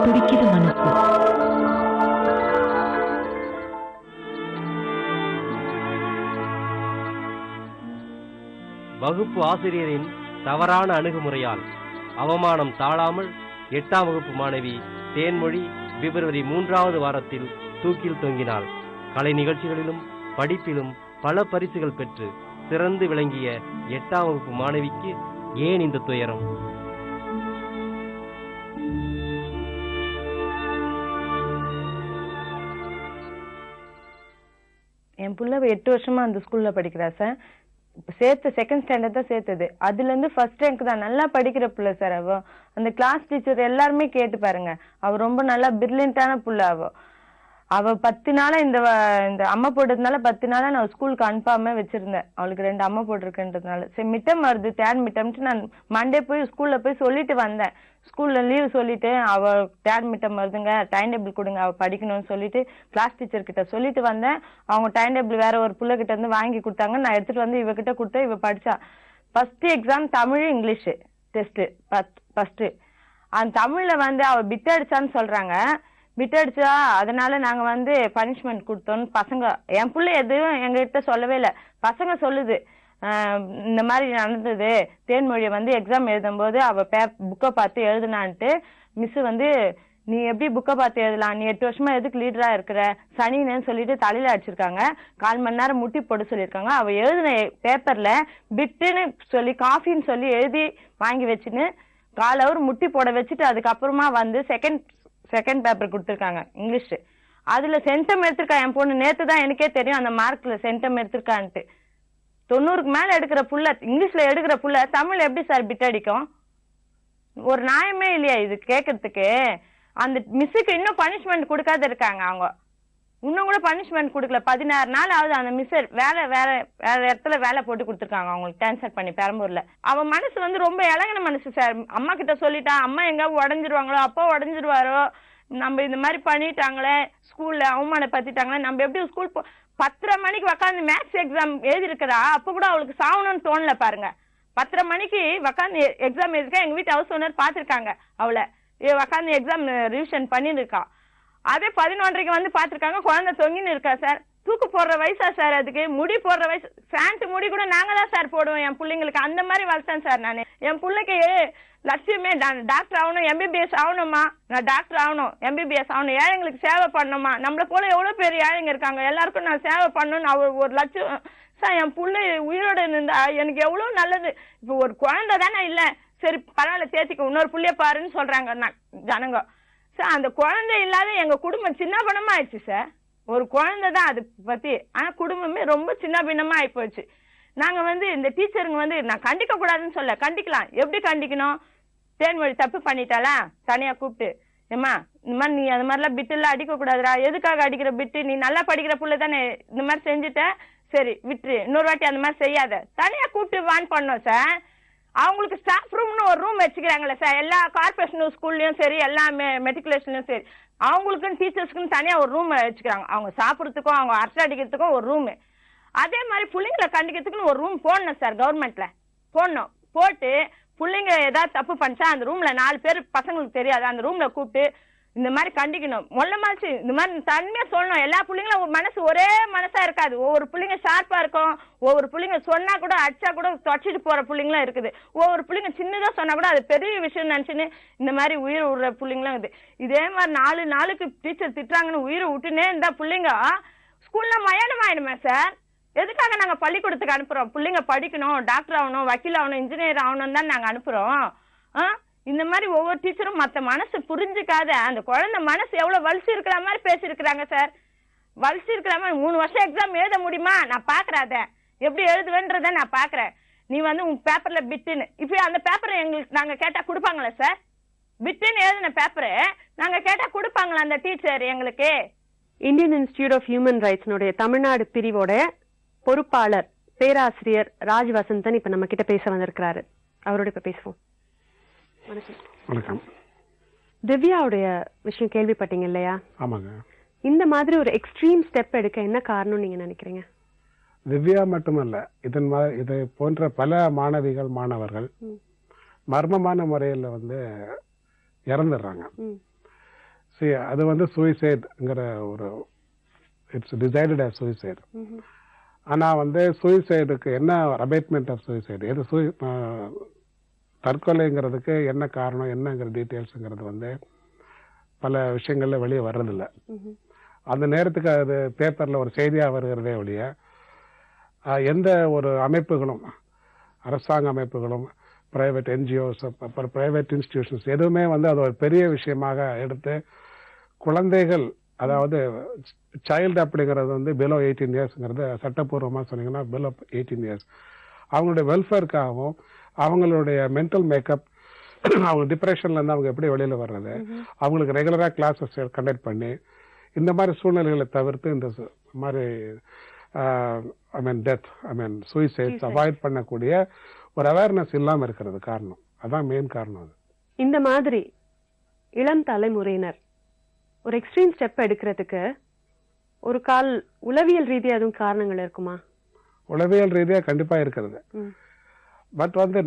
துடிக்குது மனசு. வகுப்பு ஆசிரியரின் தவறான அணுகுமுறையால் அவமானம் தாழாமல் 8ஆம் வகுப்பு மாணவி தேன்மொழி பிப்ரவரி 3வது வாரத்தில் தூக்கில் தொங்கினாள். கலை நிகழ்ச்சிகளிலும் படிப்பிலும் பல பரிசுகள் பெற்று சிறந்து விளங்கிய 8ஆம் வகுப்பு மாணவிக்கு ஏன் இந்த துயரம்? என் புள்ள 8 வருஷமா அந்த ஸ்கூல்ல படிக்கிறா சார். சேர்த்து செகண்ட் ஸ்டாண்டர்ட் தான் சேர்த்தது. அதுல இருந்து ஃபர்ஸ்ட் ரேங்க் தான். நல்லா படிக்கிற புள்ள சார். அவ அந்த கிளாஸ் டீச்சர் எல்லாருமே கேட்டு பாருங்க, அவ ரொம்ப நல்லா பிரில்லியண்டான புள்ள. அவ 10 நாளா இந்த அம்மா போட்டதுனால 10 நாளா நான் ஸ்கூலுக்கு அனுப்பாம வச்சிருந்தேன். அவளுக்கு 2 அம்மா போட்டிருக்குன்றதுனால. சரி மிட்டம் வருது, தேர்ட் மிட்டம்ட்டு நான் மண்டே போய் ஸ்கூல்ல போய் சொல்லிட்டு வந்தேன். ஸ்கூல்ல லீவ் சொல்லிட்டு அவ தேர்ட் மிட்டம் வருதுங்க, டைம் டேபிள் கொடுங்க, அவ படிக்கணும்னு சொல்லிட்டு கிளாஸ் டீச்சர் கிட்ட சொல்லிட்டு வந்தேன். அவங்க டைம் டேபிள் வேற ஒரு புள்ள கிட்ட இருந்து வாங்கி கொடுத்தாங்க. நான் எடுத்துட்டு வந்து இவகிட்ட கொடுத்தேன். இவ படிச்சா. First exam Tamil English test first. அந்த தமிழ்ல அவ பிட் அடிச்சான்னு சொல்றாங்க. பிட் அடிச்சா அதனால நாங்க பனிஷ்மெண்ட் கொடுத்தோம். பசங்க, என் பிள்ளை எதுவும் எங்ககிட்ட சொல்லவே இல்லை. பசங்க சொல்லுது இந்த மாதிரி நடந்தது. தேன்மொழியை எக்ஸாம் எழுதும் போது அவ புக்கை பார்த்து எழுதுனான்ட்டு மிஸ் நீ எப்படி புக்கை பார்த்து எழுதலாம், நீ 8 வருஷமா எதுக்கு லீடரா இருக்கிற, சனின்னு சொல்லிட்டு தலையில அடிச்சிருக்காங்க. 1/4 மணி நேரம் முட்டி போட சொல்லியிருக்காங்க. அவ எழுதின பேப்பர்ல பிட்டுன்னு சொல்லி காஃபின்னு சொல்லி எழுதி வாங்கி வச்சுன்னு 1/4 ஹவர் முட்டி போட வச்சுட்டு அதுக்கப்புறமா செகண்ட் பேப்பர் கொடுத்துருக்காங்க இங்கிலீஷ். அதுல சென்டம் எடுத்திருக்கா என் பொண்ணு. நேத்து தான் எனக்கே தெரியும் அந்த மார்க்ல சென்டம் எடுத்திருக்கான்ட்டு. 90க்கு மேல எடுக்கிற புள்ள, இங்கிலீஷ்ல எடுக்கிற புள்ள தமிழ் எப்படி சார் பிட் அடிக்கும்? ஒரு நியாயமே இல்லையா இது கேட்கறதுக்கு? அந்த மிஸ்ஸுக்கு இன்னும் பனிஷ்மெண்ட் கொடுக்காத இருக்காங்க. அவங்க இன்னும் கூட பனிஷ்மெண்ட் கொடுக்கல. 16 நாள் ஆகுது. அந்த மிஸ் வேற இடத்துல வேலை போட்டு கொடுத்துருக்காங்க அவங்களுக்கு டிரான்ஸ்ஃபர் பண்ணி பெரம்பூர்ல. அவன் மனசு ரொம்ப இளங்கின மனசு சார். அம்மா கிட்ட சொல்லிட்டா அம்மா எங்க உடஞ்சிருவாங்களோ, அப்பா உடஞ்சிருவாரோ, நம்ம இந்த மாதிரி பண்ணிட்டாங்களே, ஸ்கூல்ல அவமானப்படுத்திட்டாங்களே, நம்ம எப்படி ஸ்கூல் 10:30 மணிக்கு உக்காந்து மேத்ஸ் எக்ஸாம் எழுதிருக்கிறா. அப்ப கூட அவளுக்கு சாவணும்னு தோணல பாருங்க. 10:30 மணிக்கு உக்காந்து எக்ஸாம் எழுதிருக்கா. எங்க வீட்டு ஹவுஸ் ஓனர் பாத்திருக்காங்க அவளை உக்காந்து எக்ஸாம் ரிவிஷன் பண்ணிட்டு இருக்கா. அதே 11:30க்கு பாத்திருக்காங்க. குழந்தை தொங்கின்னு இருக்கா சார். தூக்கு போடுற வயசா சார் அதுக்கு? முடி போடுற வயசு. பேண்ட் முடி கூட நாங்க தான் சார் போடுவோம் என் பிள்ளைங்களுக்கு. அந்த மாதிரி வளர்த்தேன் சார் நான். என் பிள்ளைக்கு லட்சியமே டாக்டர் ஆகணும், எம்பிபிஎஸ் ஆகணுமா, நான் டாக்டர் ஆகணும், எம்பிபிஎஸ் ஆகணும், ஏழைங்களுக்கு சேவை பண்ணணுமா. நம்மள போல எவ்வளவு பேர் ஏழைங்க இருக்காங்க, எல்லாருக்கும் நான் சேவை பண்ணணும்னு ஒரு லட்சம் சார். என் பிள்ளை உயிரோடு இருந்தா எனக்கு எவ்வளவு நல்லது. இப்ப ஒரு குழந்தை தானே இல்ல, சரி பரவாயில்ல சேர்த்திக்க, இன்னொரு புள்ளைய பாருன்னு சொல்றாங்க ஜனங்க சார். அந்த குழந்தை இல்லாத எங்க குடும்பம் சின்ன பின்னமா ஆயிடுச்சு சார். ஒரு குழந்தை தான் அது பத்தி, ஆனா குடும்பமே ரொம்ப சின்ன பின்னமா ஆயி போச்சு. நாங்க இந்த டீச்சருங்க நான் கண்டிக்க கூடாதுன்னு சொல்ல, கண்டிக்கலாம். எப்படி கண்டிக்கணும்? தேன்மொழி தப்பு பண்ணிட்டாளா தனியா கூப்பிட்டு, ஏமா இந்த மாதிரி நீ அது மாதிரிலாம் பிட்டு எல்லாம் அடிக்க கூடாதுடா, எதுக்காக அடிக்கிற பிட்டு, நீ நல்லா படிக்கிற புள்ள தானே, இந்த மாதிரி செஞ்சுட்ட, சரி விட்டுரு, இன்னொரு வாட்டி அந்த மாதிரி செய்யாத, தனியா கூப்பிட்டு வான் பண்ணோம் சார். அவங்களுக்கு ஸ்டாஃப் ரூம்னு ஒரு ரூம் வச்சுக்கிறாங்களே சார், எல்லா கார்பரேஷன் ஸ்கூல்லயும் சரி, எல்லா மெட்ரிகுலேஷன்லயும் சரி, அவங்களுக்குன்னு டீச்சர்ஸ்க்குன்னு தனியா ஒரு ரூம் வச்சுக்கிறாங்க. அவங்க சாப்பிட்றதுக்கும் அவங்க அரட்டை அடிக்கிறதுக்கும் ஒரு ரூம். அதே மாதிரி பிள்ளைங்களை கண்டிக்கிறதுக்குன்னு ஒரு ரூம் போடணும் சார், கவர்மெண்ட்ல போடணும். போட்டு பிள்ளைங்க ஏதாவது தப்பு பண்ணிச்சா அந்த ரூம்ல 4 பேர் பசங்களுக்கு தெரியாது, அந்த ரூம்ல கூப்பிட்டு இந்த மாதிரி கண்டிக்கணும். மொல்லமாச்சு இந்த மாதிரி தன்மையா சொல்லணும். எல்லா பிள்ளைங்களும் மனசு ஒரே மனசா இருக்காது. ஒவ்வொரு பிள்ளைங்க ஷார்ப்பா இருக்கும், ஒவ்வொரு பிள்ளைங்க சொன்னா கூட அடிச்சா கூட தொடச்சிட்டு போற பிள்ளைங்களும் இருக்குது. ஒவ்வொரு பிள்ளைங்க சின்னதா சொன்னா கூட அது பெரிய விஷயம் நினைச்சுன்னு இந்த மாதிரி உயிர் விடுற பிள்ளைங்களும் இருக்குது. இதே மாதிரி 4 நாளுக்கு டீச்சர் திட்டுறாங்கன்னு உயிரை விட்டுனே இருந்தா பிள்ளைங்க ஸ்கூல்ல மயானம் ஆயிடுமே சார். எதுக்காக நாங்க பள்ளிக்கூடத்துக்கு அனுப்புறோம்? பிள்ளைங்க படிக்கணும், டாக்டர் ஆகணும், வக்கீல் ஆகணும், இன்ஜினியர் ஆகணும் தான் நாங்க அனுப்புறோம். இந்த மாதிரி ஒவ்வொரு டீச்சரும் மத்த மனசு புரிஞ்சுக்காத அந்த குழந்தை மனசு எவ்வளவு வலிச்சு இருக்கிற மாதிரி பேசிருக்கிறாங்க சார். வலிச்சு இருக்கிற மாதிரி 3 வருஷம் எக்ஸாம் எழுத முடியுமா? நான் பாக்குறாத எப்படி எழுதுவேன்றத நான் பாக்குறேன். நீ உன் பேப்பர்ல பிட்டுன்னு இப்ப அந்த பேப்பரை எங்களுக்கு நாங்க கேட்டா கொடுப்பாங்களா சார்? பிட்டுன்னு எழுதின பேப்பரு நாங்க கேட்டா கொடுப்பாங்களா அந்த டீச்சர் எங்களுக்கு? இந்தியன் இன்ஸ்டிடியூட் ஆஃப் ஹியூமன் ரைட்ஸ்னுடைய தமிழ்நாடு பிரிவோட பொறுப்பாளர் பேராசிரியர் ராஜ் வசந்தன் இப்ப நம்ம கிட்ட பேச வந்திருக்கிறாரு. அவரோட இப்ப பேசுவோம். வணக்கம். திவ்யாவுடைய விஷயம் கேள்விப்பட்டீங்க இல்லையா? ஆமாங்க. இந்த மாதிரி ஒரு எக்ஸ்ட்ரீம் ஸ்டெப் எடுக்க என்ன காரணம் நீங்க நினைக்கிறீங்க? திவ்யா மட்டுமல்ல, இதை போன்ற பல மாணவிகள் மாணவர்கள் மர்மமான முறையில் இறந்துடுறாங்க. அது வந்து சூசைட்ங்கிற ஒரு இட்ஸ் டிசைடட் as சூசைட். ஆனா வந்து சூசைடுக்கு என்ன அபேட்மெண்ட் ஆஃப் சூசைட், எது தற்கொலைங்கிறதுக்கு என்ன காரணம் என்னங்கிற டீட்டெயில்ஸுங்கிறது வந்து பல விஷயங்கள்ல வெளியே வர்றதில்ல. அந்த நேரத்துக்கு அது பேப்பர்ல ஒரு செய்தியா வருகிறதே ஒழிய எந்த ஒரு அமைப்புகளும், அரசாங்க அமைப்புகளும், பிரைவேட் என்ஜிஓஸ், அப்புறம் பிரைவேட் இன்ஸ்டிடியூஷன்ஸ் எதுவுமே வந்து அது ஒரு பெரிய விஷயமாக எடுத்து குழந்தைகள், அதாவது சைல்டு அப்படிங்கிறது வந்து பிலோ 18 இயர்ஸ்ங்கிறது சட்டப்பூர்வமாக சொன்னீங்கன்னா பிலோ 18 இயர்ஸ் அவங்களுடைய வெல்ஃபேருக்காகவும் அவங்களுடைய மென்டல் மேக்கப், அவங்க டிப்ரெஷன்லேருந்து அவங்க எப்படி வெளியில் வர்றது, அவங்களுக்கு ரெகுலராக கிளாஸஸ் கண்டக்ட் பண்ணி இந்த மாதிரி சூழ்நிலைகளை தவிர்த்து இந்த மாதிரி டெத் சூசைட்ஸ் அவாய்ட் பண்ணக்கூடிய ஒரு அவேர்னஸ் இல்லாமல் இருக்கிறது காரணம். அதான் மெயின் காரணம். அது இந்த மாதிரி இளம் தலைமுறையினர் ஒரு எக்ஸ்ட்ரீம் ஸ்டெப் எடுக்கிறதுக்கு ஒரு உளவியல் ரீதியா எதுவும் காரணங்கள் இருக்குமா? உளவியல் ரீதியா கண்டிப்பா இருக்கிறது. பட் வந்து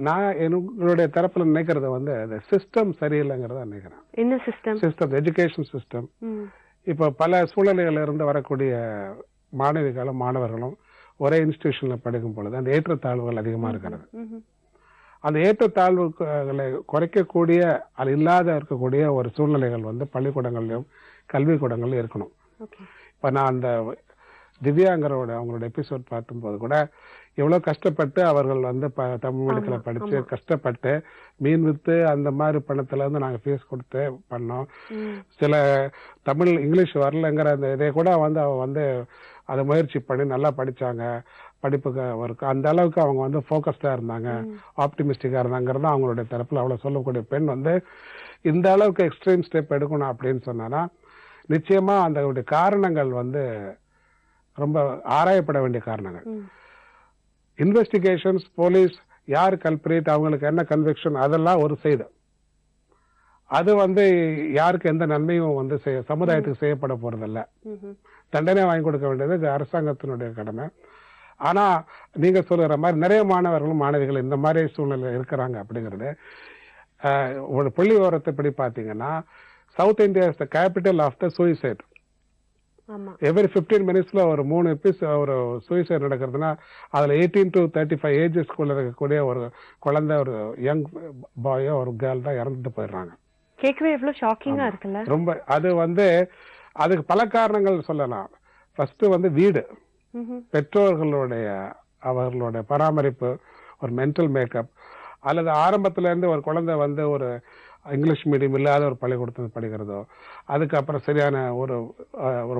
நான் என்னுடைய தரப்புல நினைக்கிறது வந்து சிஸ்டம் சரியில்லைங்கிறத நினைக்கிறேன். என்ன சிஸ்டம்? System, education system. இப்ப பல சூழ்நிலைகள் இருந்து வரக்கூடிய மாணவிகளும் மாணவர்களும் ஒரே இன்ஸ்டிடியூஷன்ல படிக்கும் பொழுது அந்த ஏற்றத்தாழ்வுகள் அதிகமா இருக்கிறது. அந்த ஏற்றத்தாழ்வுகளை குறைக்கக்கூடிய அது இல்லாத இருக்கக்கூடிய ஒரு சூழ்நிலைகள் வந்து பள்ளிக்கூடங்கள்லயும் கல்விக்கூடங்கள்லயும் இருக்கணும். இப்ப நான் அந்த திவ்யாங்கரோட அவங்களோட எபிசோட் பார்க்கும்போது கூட எவ்வளவு கஷ்டப்பட்டு அவர்கள் வந்து தமிழ் மீடியத்துல படிச்சு கஷ்டப்பட்டு மீன் வித்து அந்த மாதிரி பணத்துல இருந்து நாங்க ஃபீஸ் கொடுத்து பண்ணோம். சில தமிழ் இங்கிலீஷ் வரலங்கிற அந்த இதை கூட வந்து அவங்க வந்து அதை முயற்சி பண்ணி நல்லா படிச்சாங்க. படிப்புக்கு அவருக்கு அந்த அளவுக்கு அவங்க வந்து ஃபோக்கஸ்டா இருந்தாங்க, ஆப்டிமிஸ்டிக்கா இருந்தாங்கிறது அவங்களுடைய தரப்புல அவ்வளவு சொல்லக்கூடிய பெண் வந்து இந்த அளவுக்கு எக்ஸ்ட்ரீம் ஸ்டெப் எடுக்கணும் அப்படின்னு சொன்னா நிச்சயமா அந்த காரணங்கள் வந்து ரொம்ப ஆராயப்பட வேண்டிய காரணங்கள். இன்வெஸ்டிகேஷன்ஸ், போலீஸ் யார் கல்பிரேட், அவங்களுக்கு என்ன கன்விக்ஷன், அதெல்லாம் ஒரு செய்தி. அது வந்து யாருக்கு எந்த நன்மையும் வந்து சமுதாயத்துக்கு செய்யப்பட போறதில்ல. தண்டனை வாங்கி கொடுக்க வேண்டியது அரசாங்கத்தினுடைய கடமை. ஆனா நீங்க சொல்ற மாதிரி நிறைய மாணவர்களும் மாணவிகள் இந்த மாதிரி சூழ்நிலை இருக்கிறாங்க அப்படிங்கிறது ஒரு புள்ளி விவரத்தை படி பாத்தீங்கன்னா South India is the capital of the suicide. Every 15 மினிட்ஸ்ல ஒரு 3 ஒரு சூசைட் நடக்கிறதுனா அதுல 18 to 35 ஏஜஸ்க்குள்ள இருக்கக்கூடிய ஒரு குழந்தை, ஒரு யங் பாயோ ஒரு கேர்ள் தான் இறந்துட்டு போயிடுறாங்க. கேட்கவே எவ்வளவு ஷாக்கிங்கா இருக்குல்ல. ரொம்ப அது வந்து அதுக்கு பல காரணங்கள் சொல்லலாம். ஃபர்ஸ்ட் வந்து வீடு, பெற்றோர்களுடைய அவர்களுடைய பராமரிப்பு, ஒரு மென்டல் மேக்கப், அல்லது ஆரம்பத்துல இருந்து ஒரு குழந்தை வந்து ஒரு இங்கிலீஷ் மீடியம் இல்லாத ஒரு பள்ளிக்கூடத்தில் படிக்கிறதோ, அதுக்கப்புறம் சரியான ஒரு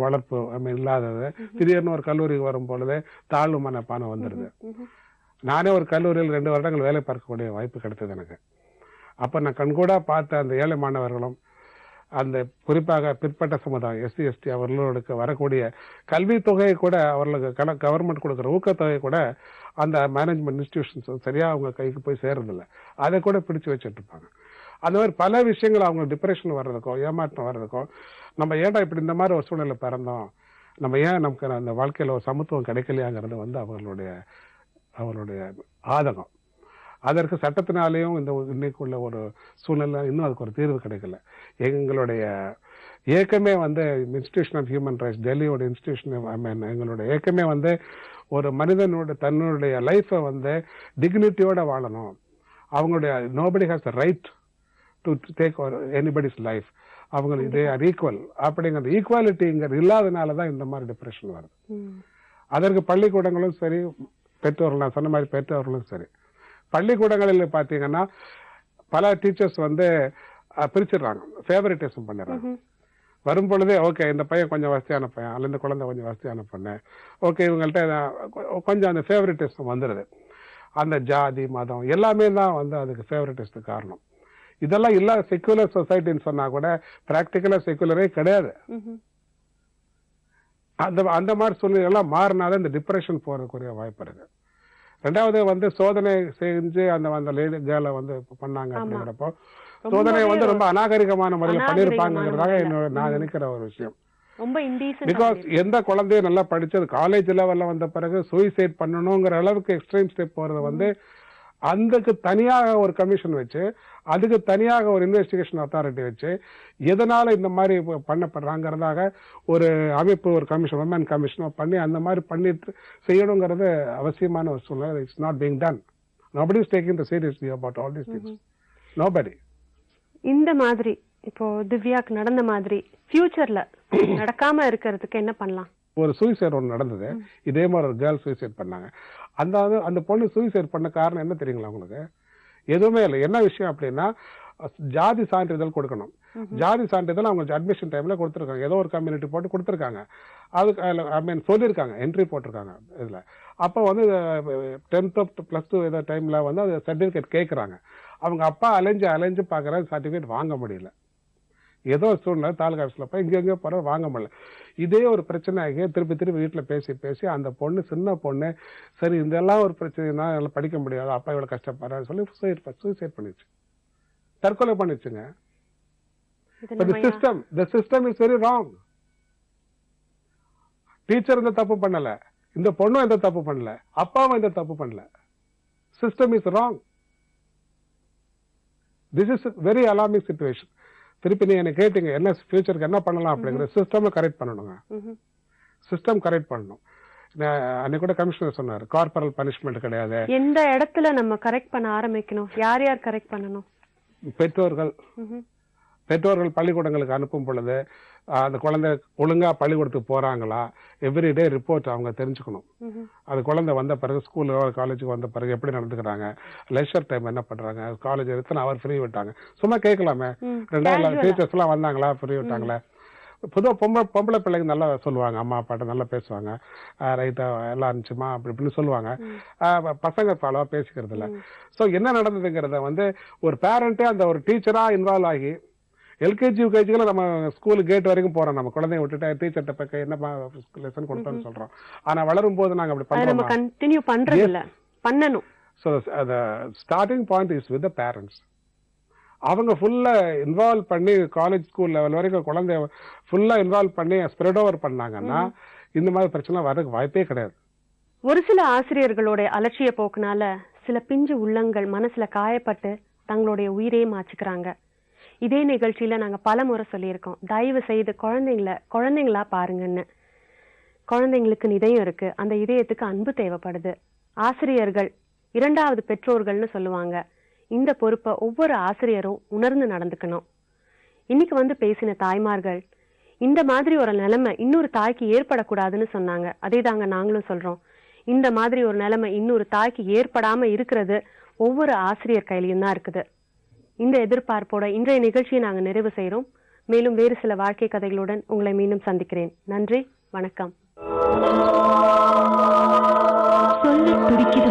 வளர்ப்பு இல்லாதது, திடீர்னு ஒரு கல்லூரிக்கு வரும் பொழுது தாழ்வு மனப்பானம் வந்துடுது. நானே ஒரு கல்லூரியில் 2 வருடங்கள் வேலை பார்க்கக்கூடிய வாய்ப்பு கிடைத்தது எனக்கு. அப்ப நான் கண்கூடா பார்த்த அந்த ஏழை மாணவர்களும் அந்த குறிப்பாக பிற்பட்ட சமுதாயம் எஸ்சி எஸ்டி அவர்களுக்கு வரக்கூடிய கல்வி தொகையை கூட அவர்களுக்கு கவர்மெண்ட் கொடுக்குற ஊக்கத்தொகை கூட அந்த மேனேஜ்மெண்ட் இன்ஸ்டிடியூஷன்ஸ் சரியா அவங்க கைக்கு போய் சேர்றதில்லை. அதை கூட பிடிச்சு வச்சுட்டு இருப்பாங்க. அந்த மாதிரி பல விஷயங்கள் அவங்க டிப்ரெஷன் வர்றதுக்கோ ஏமாற்றம் வர்றதுக்கோ, நம்ம ஏன்டா இப்படி இந்த மாதிரி ஒரு சூழ்நிலை பிறந்தோம், நம்ம ஏன் நமக்கு அந்த வாழ்க்கையில ஒரு சமத்துவம் கிடைக்கலையாங்கிறது வந்து அவர்களுடைய ஆதகம். அதற்கு சட்டத்தினாலேயும் இந்த இன்னைக்குள்ள ஒரு சூழ்நிலை இன்னும் அதுக்கு ஒரு தீர்வு கிடைக்கல. எங்களுடைய ஏக்கமே வந்து இன்ஸ்டிடியூஷன் ஆஃப் ஹியூமன் ரைட்ஸ், டெல்லியோட இன்ஸ்டிடியூஷன், எங்களுடைய ஏக்கமே வந்து ஒரு மனிதனோட தன்னுடைய லைஃபை வந்து டிக்னிட்டியோட வாழணும். அவங்களுடைய nobody has a right to take anybody's life, அவங்க தே ஆர் ஈக்குவல் அப்படிங்கிறது ஈக்குவாலிட்டிங்கிறது இல்லாதனாலதான் இந்த மாதிரி டிப்ரெஷன் வருது. அதற்கு பள்ளிக்கூடங்களும் சரி, பெற்றோர்கள், நான் சொன்ன மாதிரி பெற்றோர்களும் சரி, பள்ளிக்கூடங்களில் பாத்தீங்கன்னா பல டீச்சர்ஸ் வந்து பிரிச்சிடுறாங்க, ஃபேவரட்டிசம் பண்ணிடுறாங்க. வரும் பொழுதே ஓகே இந்த பையன் கொஞ்சம் வசதியான பையன் அல்ல இந்த குழந்தை கொஞ்சம் வசதியான பொண்ணு, ஓகே இவங்கள்ட்ட கொஞ்சம் அந்த ஃபேவரட்டிசம் வந்துடுது. அந்த ஜாதி மதம் எல்லாமே தான் வந்து அதுக்கு ஃபேவரட்டிஸ்க்கு காரணம். இதெல்லாம் இல்லாத செக்குலர் சொசைட்டின்னு சொன்னா கூட பிராக்டிக்கலா செக்குலரே கிடையாது. அந்த மாதிரி சூழ்நிலையெல்லாம் மாறினாதான் இந்த டிப்ரெஷன் போறதுக்குரிய வாய்ப்பு இருக்கு. ரெண்டாவது வந்து சோதனை செஞ்சு அந்த லேடி கேர்ளை வந்து பண்ணாங்க அப்படிங்கிறப்போ சோதனை வந்து ரொம்ப அநாகரிகமான முறையில் பண்ணிருப்பாங்கிறதாக நான் நினைக்கிற ஒரு விஷயம். பிகாஸ் எந்த குழந்தையும் நல்லா படிச்சு காலேஜ் லெவல்ல வந்த பிறகு சூசைட் பண்ணணுங்கிற அளவுக்கு எக்ஸ்ட்ரீம் ஸ்டெப் போறது வந்து அதுக்கு தனியாக ஒரு கமிஷன் வச்சு, அதுக்கு தனியாக ஒரு இன்வெஸ்டிகேஷன் அத்தாரிட்டி வச்சு, எதனால இந்த மாதிரி பண்ணப்படுறாங்கிறதாக ஒரு அமைப்பு, ஒரு கமிஷன், விமன் கமிஷன் பண்ணி அந்த மாதிரி பண்ணிட்டு செய்யணுங்கிறது அவசியமான ஒரு சூழ்நிலை. It's not being ton. Nobody is taking the seriously about all these things. Nobody. இந்த மாதிரி இப்போ திவ்யாக்கு நடந்த மாதிரி ஃபியூச்சர்ல நடக்காம இருக்கிறதுக்கு என்ன பண்ணலாம்? ஒரு சூசைட் ஒன்று நடந்தது. இதே மாதிரி ஒரு கேர்ள் சூசைட் பண்ணாங்க. அந்த பொண்ணு சூசைட் பண்ண காரணம் என்ன தெரியுங்களா உங்களுக்கு? எதுவுமே இல்லை. என்ன விஷயம் அப்படின்னா, ஜாதி சான்றிதழ் கொடுக்கணும். ஜாதி சான்றிதழ் அவங்க அட்மிஷன் டைம்ல கொடுத்துருக்காங்க. ஏதோ ஒரு கம்யூனிட்டி போட்டு கொடுத்துருக்காங்க. அதுக்கு ஐ மீன் சொல்லியிருக்காங்க, என்ட்ரி போட்டிருக்காங்க இதுல. அப்போ வந்து 10th +2 ஏதோ டைம்ல வந்து அது சர்டிபிகேட் கேட்கறாங்க. அவங்க அப்பா அலைஞ்சு பாக்குற சர்டிபிகேட் வாங்க முடியல. ஏதோ சூழ்நிலை தாலுகா ஆஃபீஸ்ல போய் இங்க போற வாங்க முடியல. இதே ஒரு பிரச்சனை ஆகி திருப்பி வீட்டுல பேசி அந்த பொண்ணு, சின்ன பொண்ணு, சரி இதெல்லாம் ஒரு பிரச்சனைனா என்னால படிக்க முடியாது, அப்பா இவ்வளவு கஷ்டப்படுறாரு சொல்லி சூசைட் பண்ணிச்சு, தற்கொலை பண்ணிச்சுங்க. the system is very wrong. Teacher இந்த தப்பு பண்ணல, இந்த பொண்ணும் எந்த தப்பு பண்ணல, அப்பாவும் எந்த தப்பு பண்ணல. System is wrong. This is very alarming situation. திருப்பி நீங்க என்ன கேட்டீங்க, என்ன ஃபியூச்சருக்கு என்ன பண்ணலாம் அப்படிங்கிற சிஸ்டம் கரெக்ட் பண்ணணுங்க. சிஸ்டம் கரெக்ட் பண்ணணும். அன்னைக்கு கூட கமிஷனர் சொன்னாரு, கார்பரல் பனிஷ்மெண்ட் கிடையாது. எந்த இடத்துல நம்ம கரெக்ட் பண்ண ஆரம்பிக்கணும்? யார் கரெக்ட் பண்ணணும்? பெற்றோர்கள் பள்ளிக்கூடங்களுக்கு அனுப்பும் பொழுது அந்த குழந்தை ஒழுங்கா பள்ளிக்கூடத்துக்கு போறாங்களா, எவ்ரிடே ரிப்போர்ட் அவங்க தெரிஞ்சுக்கணும். அது குழந்தை வந்த பிறகு, ஸ்கூல் காலேஜுக்கு வந்த பிறகு எப்படி நடந்துக்கிறாங்க, லெஷர் டைம் என்ன பண்றாங்க, காலேஜ் எத்தனை அவர் ஃப்ரீ விட்டாங்க, சும்மா கேட்கலாமே. 2 டீச்சர்ஸ் எல்லாம் வந்தாங்களா, ஃப்ரீ விட்டாங்களா. பொதுவாக பொம்பளை பிள்ளைங்க நல்லா சொல்லுவாங்க, அம்மா அப்பாட்ட நல்லா பேசுவாங்க, ரைட்டா எல்லாம் இருந்துச்சுமா அப்படி இப்படின்னு சொல்லுவாங்க. பசங்க ஃபாலோவா பேசிக்கிறது இல்லை. ஸோ என்ன நடந்ததுங்கிறத வந்து ஒரு பேரண்டே அந்த ஒரு டீச்சரா இன்வால்வ் ஆகி, எல்கேஜி யூகேஜில நம்ம ஸ்கூல் கேட் வரைக்கும் போறோம், நம்ம குழந்தைய விட்டுட்டு டீச்சர்ட்ட போய் என்ன லெசன் கொடுத்தோம்னு சொல்றோம். ஆனா வளரும் போது நாங்க அப்படி பண்றோம், கண்டினியூ பண்றது இல்ல, பண்ணணும். So the starting point is with the parents. அவங்க ஃபுல்லா இன்வால்வ் பண்ணி காலேஜ் ஸ்கூல் லெவல் வரைக்கும் குழந்தைய ஃபுல்லா இன்வால்வ் பண்ணி ஸ்ப்ரெட் ஓவர் பண்ணாங்கன்னா இந்த மாதிரி பிரச்சனை வரதுக்கு வாய்ப்பே கிடையாது. ஒரு சில ஆசிரியர்களுடைய அலட்சிய போக்குனால சில பிஞ்சு உள்ளங்கள் மனசுல காயப்பட்டு தங்களுடைய உயிரையே மாச்சுக்கிறாங்க. இதே நிகழ்ச்சியில நாங்க பல முறை சொல்லியிருக்கோம், தயவு செய்து குழந்தைங்களா பாருங்கன்னு. குழந்தைங்களுக்கு இதயம் இருக்கு, அந்த இதயத்துக்கு அன்பு தேவைப்படுது. ஆசிரியர்கள் 2வது பெற்றோர்கள்னு சொல்லுவாங்க. இந்த பொறுப்பை ஒவ்வொரு ஆசிரியரும் உணர்ந்து நடந்துக்கணும். இன்னைக்கு வந்து பேசின தாய்மார்கள் இந்த மாதிரி ஒரு நிலைமை இன்னொரு தாய்க்கு ஏற்படக்கூடாதுன்னு சொன்னாங்க. அதே தாங்க நாங்களும் சொல்றோம். இந்த மாதிரி ஒரு நிலைமை இன்னொரு தாய்க்கு ஏற்படாம இருக்கிறது ஒவ்வொரு ஆசிரியர் கையிலையும் தான் இருக்குது. இந்த எதிர்பார்ப்போட இன்றைய நிகழ்ச்சியை நாங்க நிறைவு செய்யறோம். மேலும் வேறு சில வாழ்க்கை கதைகளுடன் உங்களை மீண்டும் சந்திக்கிறேன். நன்றி, வணக்கம். சொல்ல துடிக்கிற